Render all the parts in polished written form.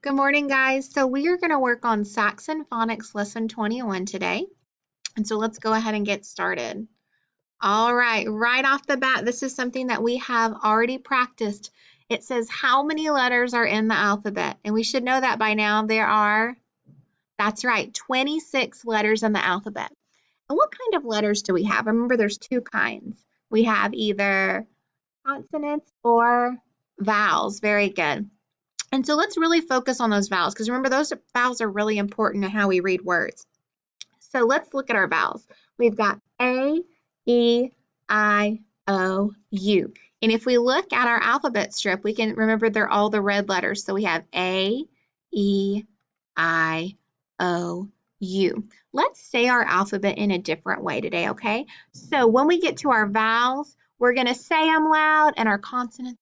Good morning, guys. So we are going to work on Saxon Phonics Lesson 21 today. And so let's go ahead and get started. All right, right off the bat, this is something that we have already practiced. It says how many letters are in the alphabet? And we should know that by now. That's right, 26 letters in the alphabet. And what kind of letters do we have? Remember, there's two kinds. We have either consonants or vowels. Very good. And so let's really focus on those vowels because remember, those vowels are really important in how we read words. So let's look at our vowels. We've got A, E, I, O, U. And if we look at our alphabet strip, we can remember they're all the red letters. So we have A, E, I, O, U. Let's say our alphabet in a different way today, okay? So when we get to our vowels, we're going to say them loud and our consonants.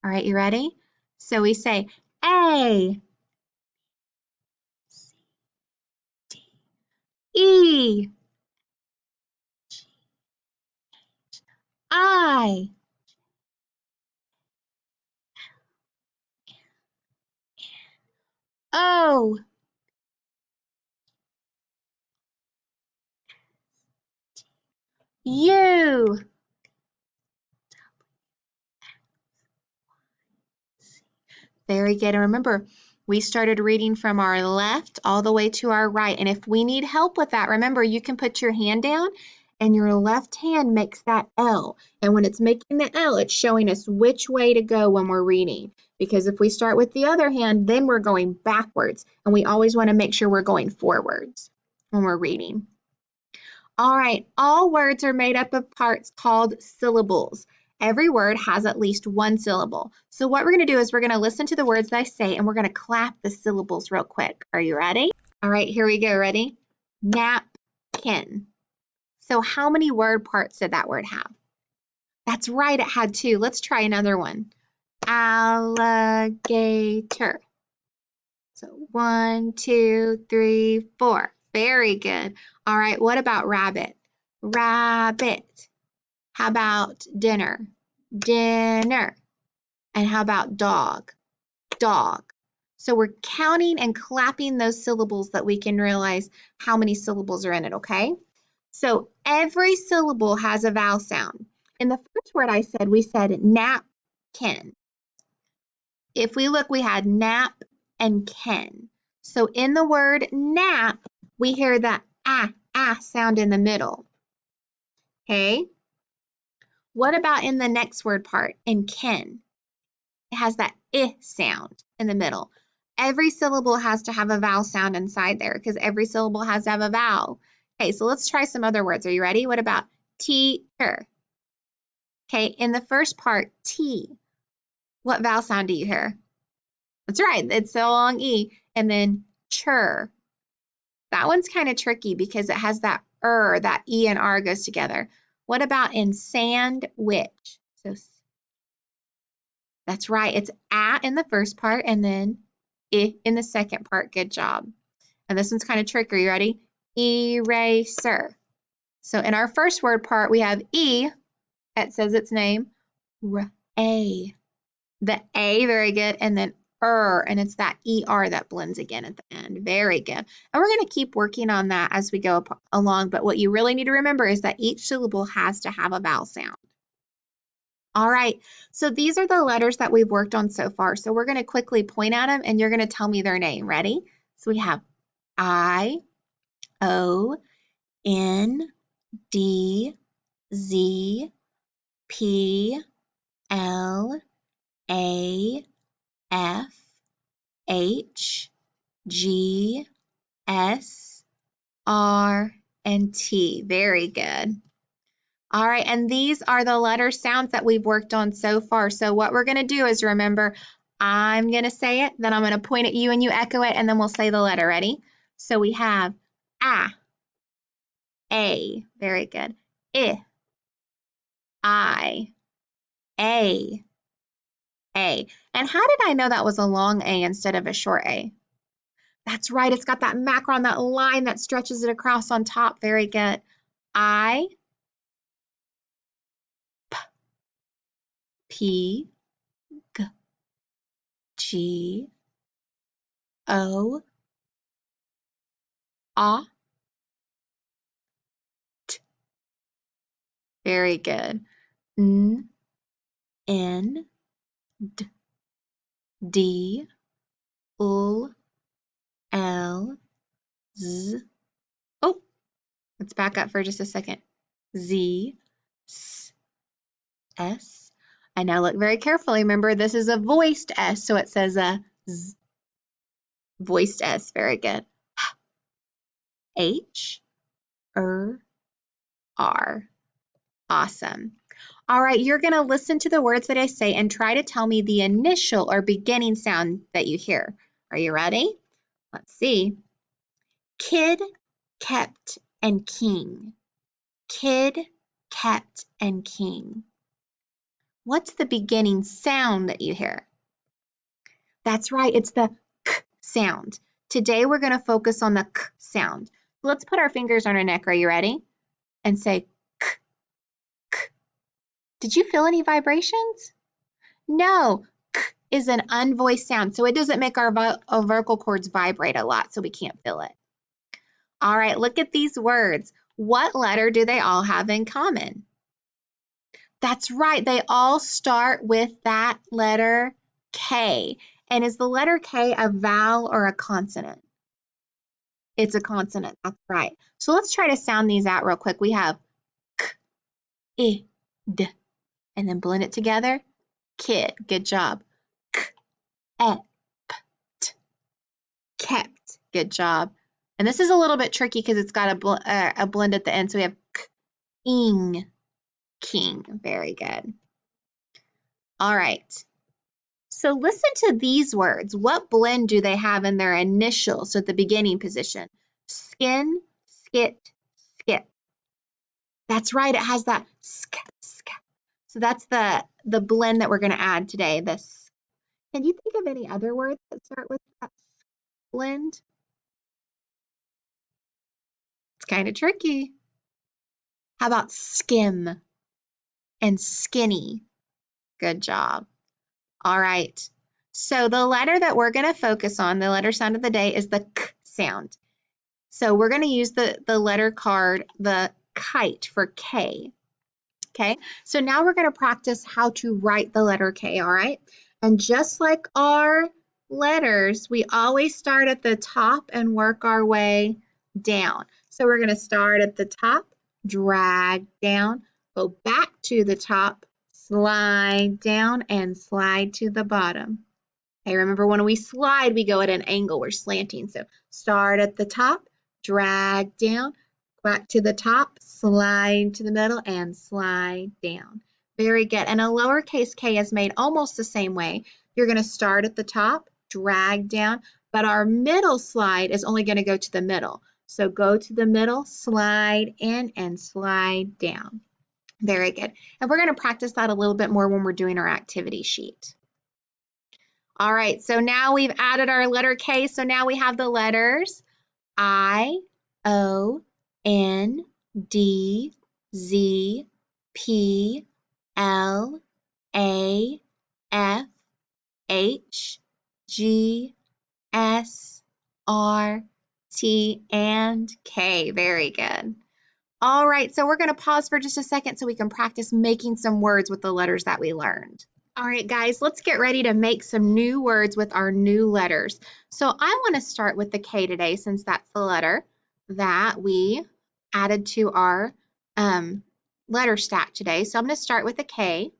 All right, you ready? So we say A, E, I, O, U. Very good. And remember, we started reading from our left all the way to our right. And if we need help with that, remember, you can put your hand down and your left hand makes that L. And when it's making the L, it's showing us which way to go when we're reading. Because if we start with the other hand, then we're going backwards. And we always want to make sure we're going forwards when we're reading. All right, all words are made up of parts called syllables. Every word has at least one syllable. So what we're going to do is we're going to listen to the words that I say and we're going to clap the syllables real quick. Are you ready? All right, here we go. Ready? Napkin. So how many word parts did that word have? That's right, it had two. Let's try another one. Alligator. So 1, 2, 3, 4. Very good. All right, what about rabbit? Rabbit. How about dinner? Dinner. And how about dog? Dog. So we're counting and clapping those syllables that we can realize how many syllables are in it, okay? So every syllable has a vowel sound. In the first word I said, we said napkin. If we look, we had nap and ken. So in the word nap, we hear that sound in the middle. Okay? What about in the next word part, in ken? It has that sound in the middle. Every syllable has to have a vowel sound inside there because every syllable has to have a vowel. Okay, so let's try some other words. Are you ready? What about teacher? Okay, in the first part, T, what vowel sound do you hear? That's right, it's a long E. And then chur. That one's kind of tricky because it has that that E and R goes together. What about in sandwich? So that's right, it's in the first part and then I in the second part. Good job. And this one's kind of tricky. Are you ready? Eraser. So in our first word part, we have E, that says its name, A. The A, very good, and then and it's that ER that blends again at the end. Very good. And we're going to keep working on that as we go along, but what you really need to remember is that each syllable has to have a vowel sound. All right, so these are the letters that we've worked on so far. So we're going to quickly point at them and you're going to tell me their name. Ready? So we have I, O, N, D, Z, P, L, A, F, H, G, S, R, and T. Very good. All right, and these are the letter sounds that we've worked on so far. So what we're going to do is remember, I'm going to say it, then I'm going to point at you and you echo it, and then we'll say the letter. Ready? So we have A. Very good. I, A. And how did I know that was a long A instead of a short A? That's right, it's got that macron, that line that stretches it across on top. Very good. I, P, G, O, A, T. Very good. N, N, D, D, L, L, Z. Oh, let's back up for just a second. Z, S, S. And now look very carefully. Remember, this is a voiced S, so it says a Z. Voiced S. Very good. H, R. Awesome. All right, you're going to listen to the words that I say and try to tell me the initial or beginning sound that you hear. Are you ready? Let's see. Kid, kept, and king. Kid, kept, and king. What's the beginning sound that you hear? That's right, it's the k sound. Today we're going to focus on the k sound. Let's put our fingers on our neck. Are you ready? And say k, k. Did you feel any vibrations? No, k is an unvoiced sound, so it doesn't make our vocal cords vibrate a lot, so we can't feel it. All right, look at these words. What letter do they all have in common? That's right, they all start with that letter K. And is the letter K a vowel or a consonant? It's a consonant, that's right. So let's try to sound these out real quick. We have K, I, D, and then blend it together. Kid, good job. K, E, P, T, kept, good job. And this is a little bit tricky because it's got a blend at the end. So we have K, ing, king, very good. All right. So listen to these words. What blend do they have in their initials at the beginning position? Skin, skit, skip. That's right, it has that sk, sk. So that's the blend that we're going to add today. This. Can you think of any other words that start with that blend? It's kind of tricky. How about skim and skinny? Good job. All right. So the letter that we're going to focus on, the letter sound of the day, is the k sound. So we're going to use the letter card, the kite, for K. Okay, so now we're going to practice how to write the letter K, all right? And just like our letters, we always start at the top and work our way down. So we're going to start at the top, drag down, go back to the top, slide down, and slide to the bottom. Okay, remember when we slide, we go at an angle, we're slanting. So start at the top, drag down, back to the top, slide to the middle, and slide down. Very good. And a lowercase k is made almost the same way. You're going to start at the top, drag down, but our middle slide is only going to go to the middle. So go to the middle, slide in, and slide down. Very good. And we're going to practice that a little bit more when we're doing our activity sheet. All right, so now we've added our letter K, so now we have the letters I, O, N, D, Z, P, L, A, F, H, G, S, R, T, and K. Very good. All right, so we're going to pause for just a second so we can practice making some words with the letters that we learned. All right, guys, let's get ready to make some new words with our new letters. So I want to start with the K today since that's the letter that we added to our letter stack today. So I'm going to start with a K.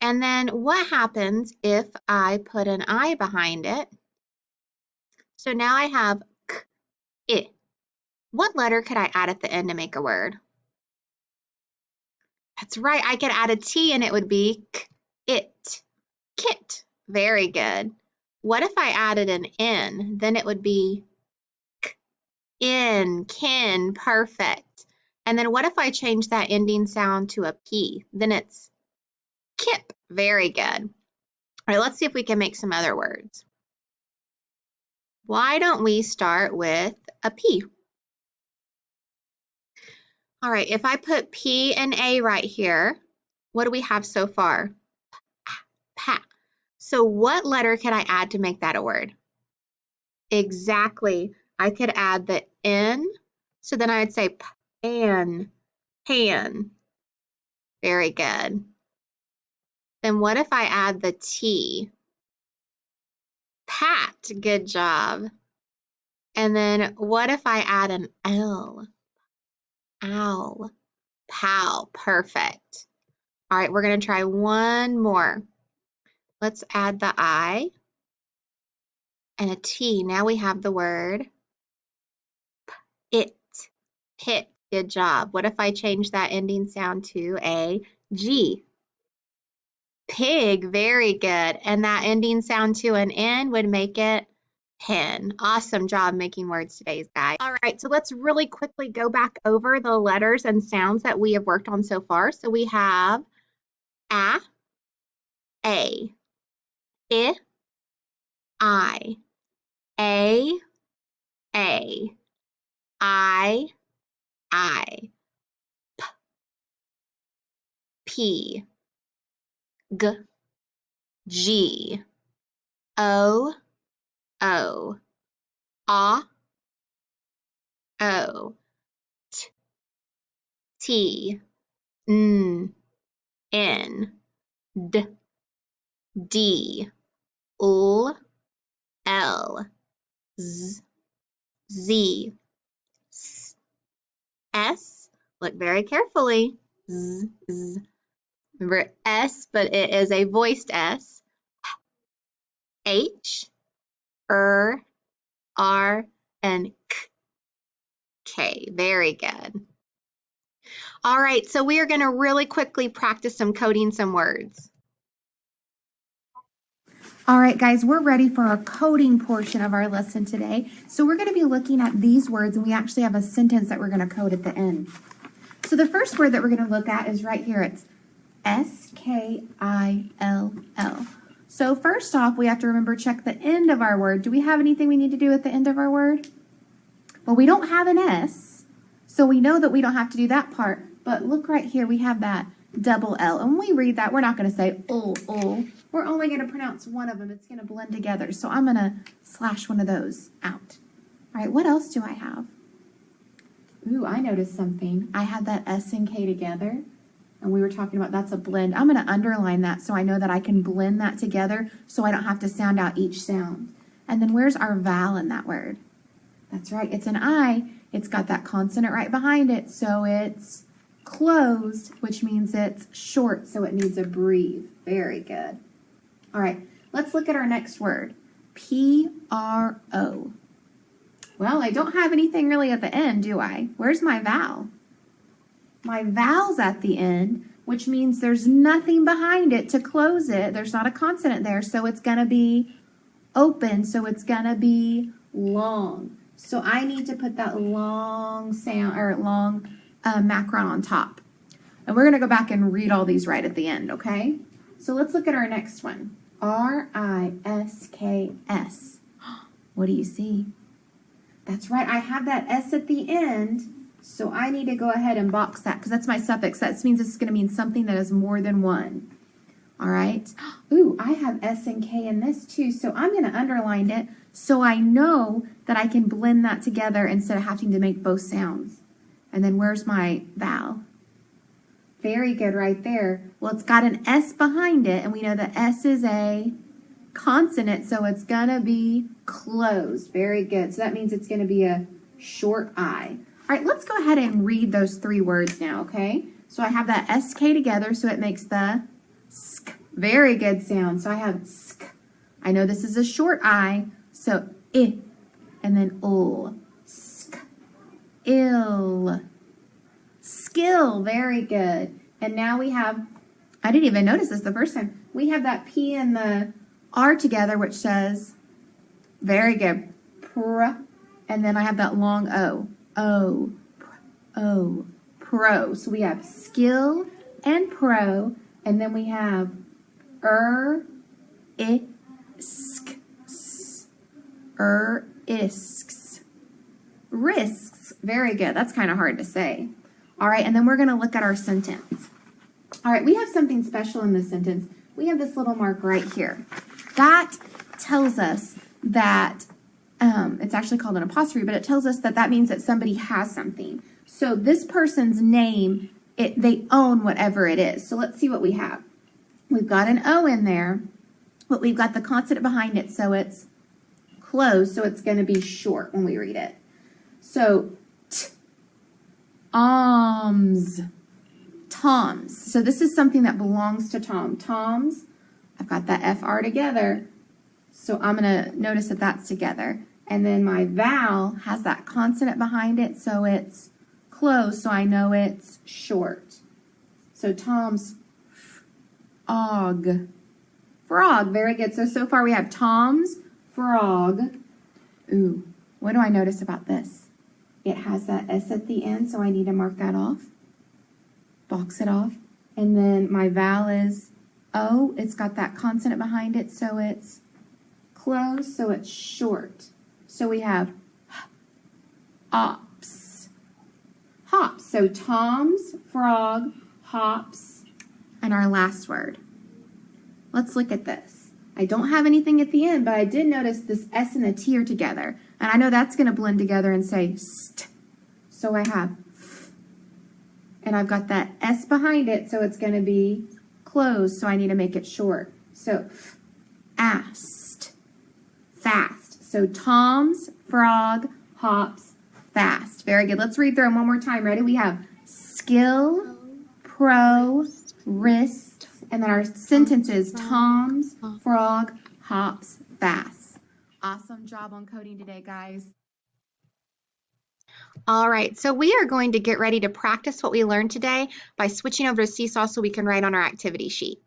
And then what happens if I put an I behind it? So now I have K, I. What letter could I add at the end to make a word? That's right, I could add a T and it would be K, it. Kit. Very good. What if I added an N? Then it would be K, in, kin. Perfect. And then what if I change that ending sound to a P? Then it's kip. Very good. All right, let's see if we can make some other words. Why don't we start with a P? All right, if I put P and A right here, what do we have so far? Pa. So what letter can I add to make that a word? Exactly. I could add the N. So then I would say pan, pan. Very good. Then what if I add the T? Pat. Good job. And then what if I add an L? Owl. Pal. Perfect. All right, we're going to try one more. Let's add the I and a T. Now we have the word it. Pit. Good job. What if I change that ending sound to a G? Pig. Very good. And that ending sound to an N would make it pen. Awesome job making words today, guys. All right, so let's really quickly go back over the letters and sounds that we have worked on so far. So we have a, I, I, I, P, G, G, O, O, O, T, N, D, D, L, Z, Z, S. Look very carefully. Z, Z. Remember S, but it is a voiced S. H, R, and K. Very good. All right, so we are going to really quickly practice some coding some words. All right, guys, we're ready for our coding portion of our lesson today. So we're going to be looking at these words, and we actually have a sentence that we're going to code at the end. So the first word that we're going to look at is right here. It's S-K-I-L-L. So first off, we have to remember, check the end of our word. Do we have anything we need to do at the end of our word? Well, we don't have an S, so we know that we don't have to do that part. But look right here, we have that double L. And when we read that, we're not going to say oh. We're only going to pronounce one of them. It's going to blend together. So I'm going to slash one of those out. All right, what else do I have? Ooh, I noticed something. I had that S and K together, and we were talking about that's a blend. I'm going to underline that so I know that I can blend that together so I don't have to sound out each sound. And then where's our vowel in that word? That's right, it's an I. It's got that consonant right behind it, so it's closed, which means it's short, so it needs a breathe. Very good. All right, let's look at our next word, P-R-O. Well, I don't have anything really at the end, do I? Where's my vowel? My vowel's at the end, which means there's nothing behind it to close it. There's not a consonant there, so it's going to be open, so it's going to be long. So I need to put that long sound, or long macron on top. And we're going to go back and read all these right at the end, okay? So let's look at our next one. R-I-S-K-S. What do you see? That's right, I have that S at the end, so I need to go ahead and box that because that's my suffix. That means it's going to mean something that is more than one. All right. Ooh, I have S and K in this too, so I'm going to underline it so I know that I can blend that together instead of having to make both sounds. And then where's my vowel? Very good right there. Well, it's got an S behind it, and we know that S is a consonant, so it's going to be closed. Very good. So that means it's going to be a short I. All right, let's go ahead and read those three words now, okay? So I have that SK together, so it makes the sk. Very good sound. So I have sk. I know this is a short I, so I, and then ul. Sk. Ill. Skill. Very good. And now we have, I didn't even notice this the first time, we have that P and the R together, which says, very good, pr, and then I have that long O, O, pro. So we have skill and pro, and then we have isk, isks, risks. Very good. That's kind of hard to say. All right, and then we're going to look at our sentence. All right, we have something special in this sentence. We have this little mark right here. That tells us that It's actually called an apostrophe, but it tells us that that means that somebody has something. So this person's name, they own whatever it is. So let's see what we have. We've got an O in there, but we've got the consonant behind it, so it's closed, so it's going to be short when we read it. So, Toms. So this is something that belongs to Tom. Toms, I've got that FR together, so I'm going to notice that that's together. And then my vowel has that consonant behind it, so it's closed, so I know it's short. So Tom's og. Frog, very good. So far we have Tom's frog. Ooh, what do I notice about this? It has that S at the end, so I need to mark that off. Box it off. And then my vowel is O. It's got that consonant behind it, so it's closed, so it's short. So we have ops. Hops. So Tom's frog hops. And our last word. Let's look at this. I don't have anything at the end, but I did notice this S and a T are together. And I know that's going to blend together and say st. So I have f. And I've got that S behind it, so it's going to be closed, so I need to make it short. So ast. Fast. So Tom's frog hops fast. Very good. Let's read through them one more time. Ready? We have skill, pro, wrist, and then our sentence is Tom's frog hops fast. Awesome job on coding today, guys. All right, so we are going to get ready to practice what we learned today by switching over to Seesaw so we can write on our activity sheet.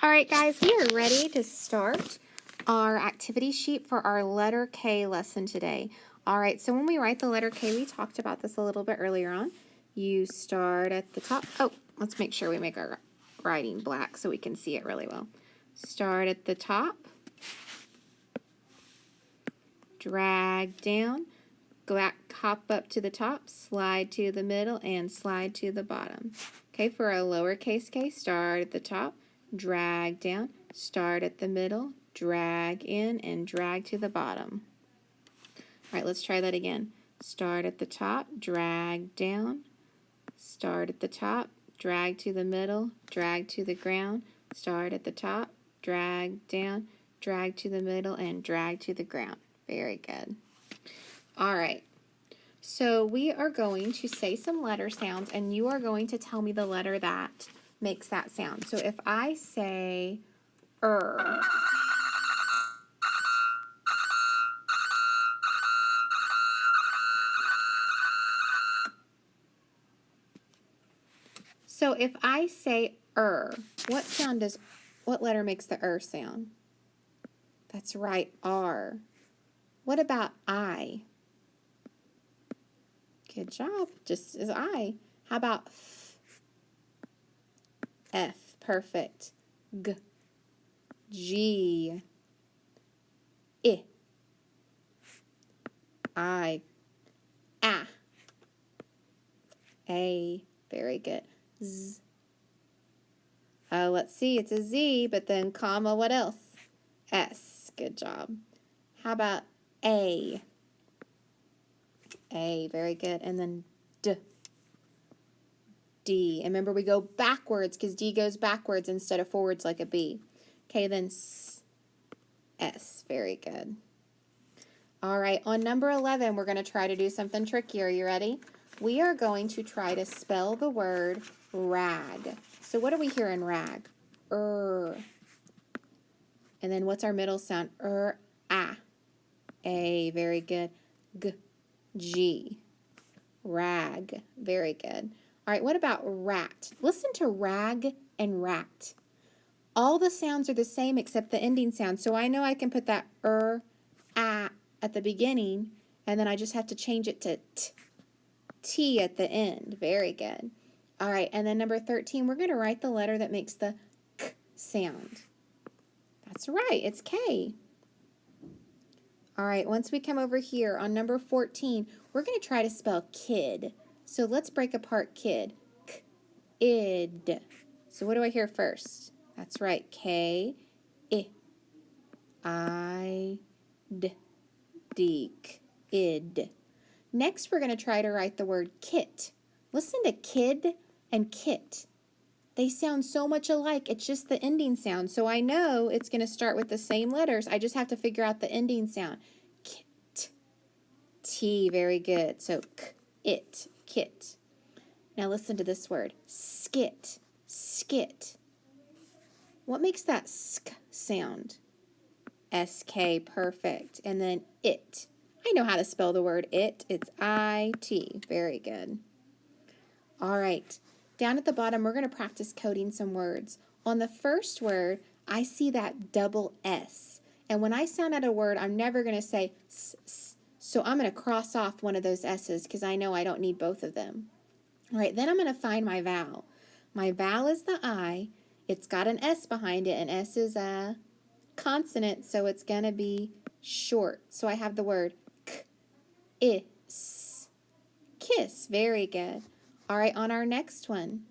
All right, guys, we are ready to start our activity sheet for our letter K lesson today. All right, so when we write the letter K, we talked about this a little bit earlier on. You start at the top. Oh, let's make sure we make our writing black so we can see it really well. Start at the top. Drag down, go back, hop up to the top, slide to the middle, and slide to the bottom. Okay, for a lowercase k, start at the top, drag down, start at the middle, drag in, and drag to the bottom. All right, let's try that again. Start at the top, drag down, start at the top, drag to the middle, drag to the ground, start at the top, drag down, drag to the middle, and drag to the ground. Very good. All right. So we are going to say some letter sounds, and you are going to tell me the letter that makes that sound. So if I say So if I say what letter makes the sound? That's right, R. What about I? Good job, just as I. How about F? F, perfect. G, G, I, A, very good. Z. Let's see, it's a Z, but then comma, what else? S, good job. How about A? A, very good. And then D. D. And remember, we go backwards because D goes backwards instead of forwards like a B. Okay, then S. S, very good. All right, on number 11, we're going to try to do something trickier. You ready? We are going to try to spell the word rag. So what do we hear in rag? And then what's our middle sound? A. A, very good. G, G. Rag, very good. All right, what about rat? Listen to rag and rat. All the sounds are the same except the ending sound. So I know I can put that a at the beginning, and then I just have to change it to t at the end. Very good. All right, and then number 13, we're going to write the letter that makes the k sound. That's right, it's K. All right, once we come over here on number 14, we're going to try to spell kid. So let's break apart kid. K-id. So what do I hear first? That's right, K-I-D. Deek. Id. Next, we're going to try to write the word kit. Listen to kid and kit. They sound so much alike. It's just the ending sound. So I know it's going to start with the same letters. I just have to figure out the ending sound. Kit. T. Very good. So k, it, kit. Now listen to this word. Skit. Skit. What makes that sk sound? SK. Perfect. And then it. I know how to spell the word it. It's I-T. Very good. All right. Down at the bottom, we're going to practice coding some words. On the first word, I see that double S. And when I sound out a word, I'm never going to say s, s. So I'm going to cross off one of those S's because I know I don't need both of them. All right, then I'm going to find my vowel. My vowel is the I. It's got an S behind it, and S is a consonant, so it's going to be short. So I have the word k, is. Kiss. Very good. All right, on our next one,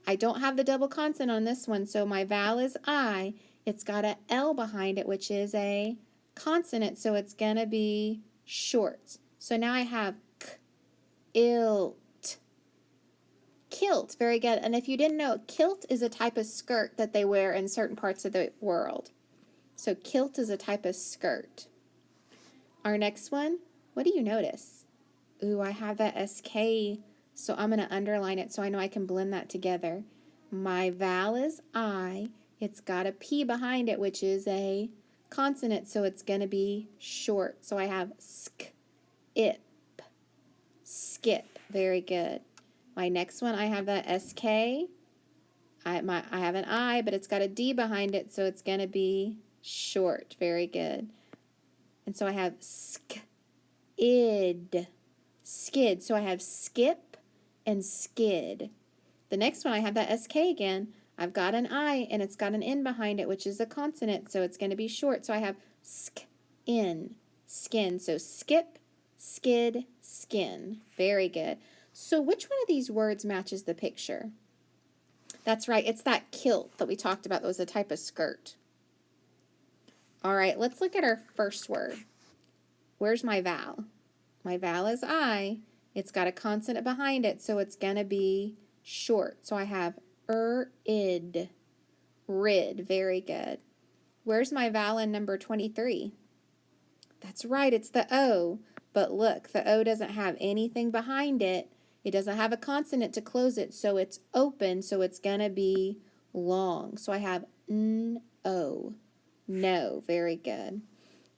I don't have the double consonant on this one, so my vowel is I. It's got a L behind it, which is a consonant, so it's going to be short. So now I have k, ilt. Kilt. Very good. And if you didn't know, kilt is a type of skirt that they wear in certain parts of the world. So kilt is a type of skirt. Our next one, what do you notice? Ooh, I have that SK, so I'm going to underline it so I know I can blend that together. My vowel is I. It's got a P behind it, which is a consonant, so it's going to be short. So I have sk, ip, skip. Very good. My next one, I have that SK. I have an I, but it's got a D behind it, so it's going to be short. Very good. And so I have sk, id, skid. So I have skip and skid. The next one, I have that SK again. I've got an I, and it's got an N behind it, which is a consonant, so it's going to be short. So I have sk, in, skin. So skip, skid, skin. Very good. So which one of these words matches the picture? That's right, it's that kilt that we talked about that was a type of skirt. All right, let's look at our first word. Where's my vowel? My vowel is I. It's got a consonant behind it, so it's going to be short. So I have id, rid. Very good. Where's my vowel in number 23? That's right, it's the O. But look, the O doesn't have anything behind it. It doesn't have a consonant to close it, so it's open, so it's going to be long. So I have N-O. No. Very good.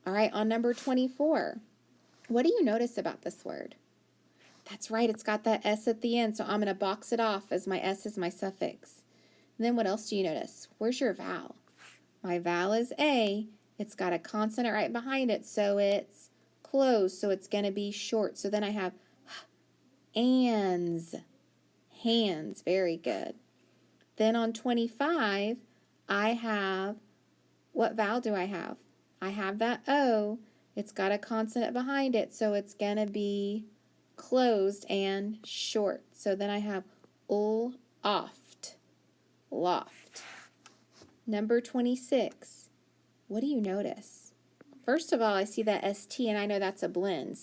All right, on number 24, what do you notice about this word? That's right, it's got that S at the end, so I'm going to box it off as my S is my suffix. And then what else do you notice? Where's your vowel? My vowel is A. It's got a consonant right behind it, so it's closed, so it's going to be short. So then I have ands, hands. Very good. Then on 25, I have, what vowel do I have? I have that O. It's got a consonant behind it, so it's going to be closed and short. So then I have oft, loft. Number 26. What do you notice? First of all, I see that ST, and I know that's a blend,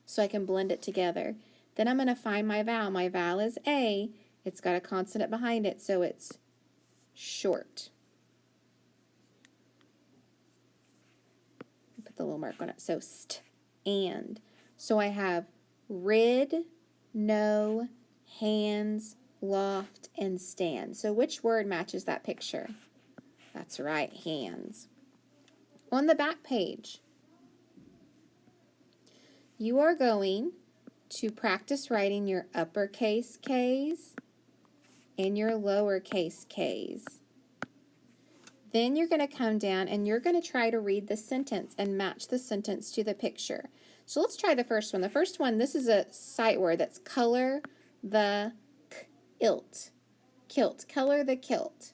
so I can blend it together. Then I'm going to find my vowel. My vowel is A. It's got a consonant behind it, so it's short. Put the little mark on it. So st, and. So I have rid, no, hands, loft, and stand. So which word matches that picture? That's right, hands. On the back page, you are going to practice writing your uppercase K's and your lowercase K's. Then you're going to come down and you're going to try to read the sentence and match the sentence to the picture. So let's try the first one. The first one, this is a sight word. That's color the kilt. Kilt. Color the kilt.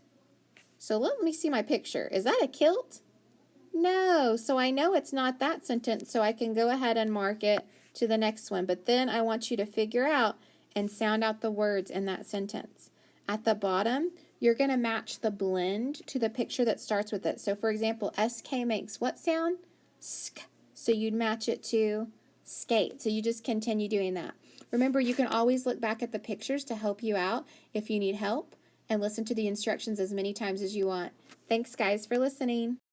So let me see my picture. Is that a kilt? No. So I know it's not that sentence, so I can go ahead and mark it to the next one. But then I want you to figure out and sound out the words in that sentence. At the bottom, you're going to match the blend to the picture that starts with it. So for example, SK makes what sound? Sk, So you'd match it to skate. So you just continue doing that. Remember, you can always look back at the pictures to help you out if you need help, and listen to the instructions as many times as you want. Thanks, guys, for listening.